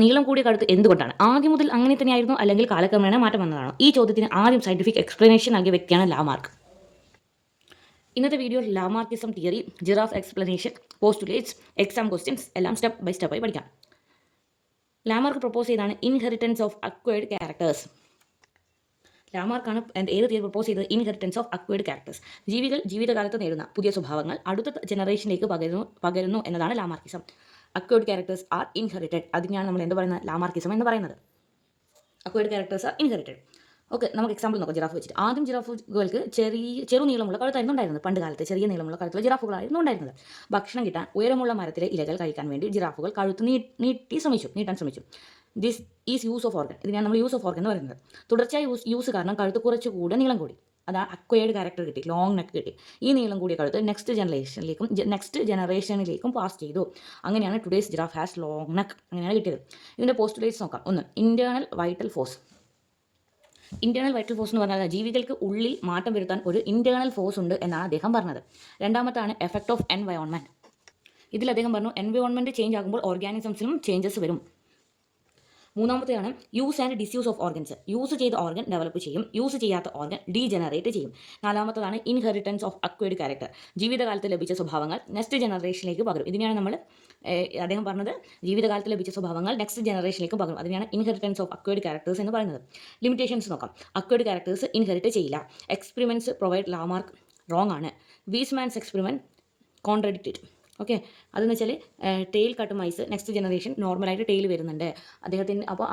നീളം കൂടിയ കഴുത്ത് എന്തുകൊണ്ടാണ്? ആദ്യം മുതൽ അങ്ങനെ തന്നെയായിരുന്നു, അല്ലെങ്കിൽ കാലക്രമേണ മാറ്റം വന്നതാണോ? ഈ ചോദ്യത്തിന് ആദ്യം സയന്റിഫിക് എക്സ്പ്ലനേഷൻ നൽകിയ വ്യക്തിയാണ് ലാമാർക്ക്. ഇന്നത്തെ വീഡിയോയിൽ Lamarckism theory, giraffe explanation, postulates, exam questions എല്ലാം സ്റ്റെപ്പ് ബൈ സ്റ്റെപ്പായി പഠിക്കാം. ലാമാർക്ക് പ്രപ്പോസ് ചെയ്താണ് ഇൻഹെറിറ്റൻസ് ഓഫ് അക്വയർഡ് ക്യാരക്ടേഴ്സ്. ലാമാർക്കാണ് ഏത് തിയറി പ്രപ്പോസ് ചെയ്തത്? Inheritance of acquired characters. ജീവികൾ ജീവിതകാലത്ത് നേടുന്ന പുതിയ സ്വഭാവങ്ങൾ അടുത്ത ജനറേഷനിലേക്ക് പകരുന്നു എന്നതാണ് Lamarckism. Acquired characters are inherited. അതിനെയാണ് നമ്മൾ എന്ത് പറയുന്നത്? ലാമാർക്കിസം എന്ന് പറയുന്നത്. Acquired characters are inherited. Okay, നമുക്ക് എക്സാമ്പിൾ നോക്കാം ജിറാഫ് വെച്ചിട്ട്. ആദ്യം ജിറാഫുകൾക്ക് ചെറു നീളമുള്ള കഴുത്തായിരുന്നു ഉണ്ടായിരുന്നത്. പണ്ട് കാലത്ത് ചെറിയ നീളമുള്ള കഴുത്തുള്ള ജിറാഫുകളായിരുന്നു ഉണ്ടായിരുന്നത്. ഭക്ഷണം കിട്ടാൻ ഉയരമുള്ള മരത്തിലെ ഇലകൾ കഴിക്കാൻ വേണ്ടി ജിറാഫുകൾ കഴുത്ത് നീട്ടാൻ ശ്രമിച്ചു. This is use of organ. ഇതിനാണ് നമ്മൾ യൂസ് ഓഫ് ഓർഗൻ എന്ന് പറയുന്നത്. തുടർച്ചയായ യൂസ് കാരണം കഴുത്ത് കുറച്ചുകൂടെ നീളം കൂടി. അതാണ് അക്വയർഡ് ക്യാരക്ടർ കിട്ടി, ലോങ് നെക്ക് കിട്ടി. ഈ നീളം കൂടിയ കഴുത്ത് നെക്സ്റ്റ് ജനറേഷനിലേക്കും പാസ് ചെയ്തു. അങ്ങനെയാണ് today's giraffe has long neck. അങ്ങനെയാണ് കിട്ടിയത്. ഇതിൻ്റെ പോസ്റ്റുലേറ്റ്സ് നോക്കാം. ഒന്ന്, internal vital force. Internal vital force എന്ന് പറഞ്ഞാൽ ജീവികൾക്ക് ഉള്ളിൽ മാറ്റം വരുത്താൻ ഒരു ഇന്റേണൽ ഫോഴ്സ് ഉണ്ട് എന്നാണ് അദ്ദേഹം പറഞ്ഞത്. രണ്ടാമത്താണ് എഫക്ട് ഓഫ് എൻവയോൺമെന്റ്. ഇതിൽ അദ്ദേഹം പറഞ്ഞു എൻവയോൺമെന്റ് ചേഞ്ച് ആകുമ്പോൾ ഓർഗാനിസംസിലും ചേഞ്ചസ് വരും. മൂന്നാമത്തെയാണ് use and disuse of organs. Use ചെയ്ത ഓർഗൻ ഡെവലപ്പ് ചെയ്യും, യൂസ് ചെയ്യാത്ത ഓർഗൻ ഡീജനറേറ്റ് ചെയ്യും. നാലാമത്തതാണ് ഇൻഹെറിറ്റൻസ് ഓഫ് അക്വയർഡ് ക്യാരക്ടർ. ജീവിതകാലത്ത് ലഭിച്ച സ്വഭാവങ്ങൾ നെക്സ്റ്റ് ജനറേഷനിലേക്ക് പകരും. ഇതിനെയാണ് നമ്മൾ അദ്ദേഹം പറഞ്ഞത്, ജീവിതകാലത്ത് ലഭിച്ച സ്വഭാവങ്ങൾ നെക്സ്റ്റ് ജനറേഷനിലേക്ക് പകരും. അതിനെയാണ് ഇൻഹെറിറ്റൻസ് ഓഫ് അക്വയർഡ് ക്യാരക്ടേഴ്സ് എന്ന് പറയുന്നത്. ലിമിറ്റേഷൻസ് നോക്കാം. അക്വയർഡ് ക്യാരക്ടേഴ്സ് ഇൻഹെറിറ്റ് ചെയ്യില്ല. എക്സ്പെരിമെന്റ്സ് പ്രൊവൈഡ് ലാമാർക്ക് റോങ് ആണ്. Weismann's experiment contradicted. ഓക്കെ, അതെന്ന് വെച്ചാൽ tail cut mice next generation നോർമലായിട്ട് ടെയിൽ വരുന്നുണ്ട് അദ്ദേഹത്തിന്. അപ്പോൾ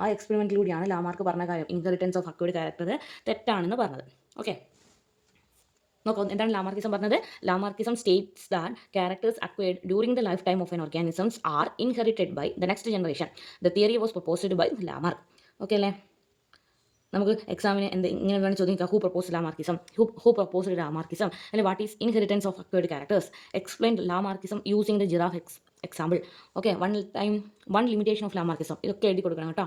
ആ എക്സ്പെരിമെൻറ്റിലൂടെയാണ് ലാമാർക്ക് പറഞ്ഞ കാര്യം ഇൻഹെറിറ്റൻസ് ഓഫ് അക്വയർഡ് ക്യാരക്ടർ തെറ്റാണെന്ന് പറഞ്ഞത്. ഓക്കെ, നോക്കാം എന്താണ് ലാമാർക്കിസം പറഞ്ഞത്. Lamarckism states that characters acquired during the lifetime of an organisms are inherited by the next generation. The theory was proposed by Lamarck. Okay അല്ലേ? നമുക്ക് എക്സാമിന് ഇങ്ങനെ വേണം ചോദിക്കാം. Who propose Lamarckism, who proposed Lamarckism, അല്ലെങ്കിൽ what is inheritance of acquired characters, explain Lamarckism using the giraffe example. Okay, one limitation of Lamarckism. ഇതൊക്കെ എഴുതി കൊടുക്കണം കേട്ടോ.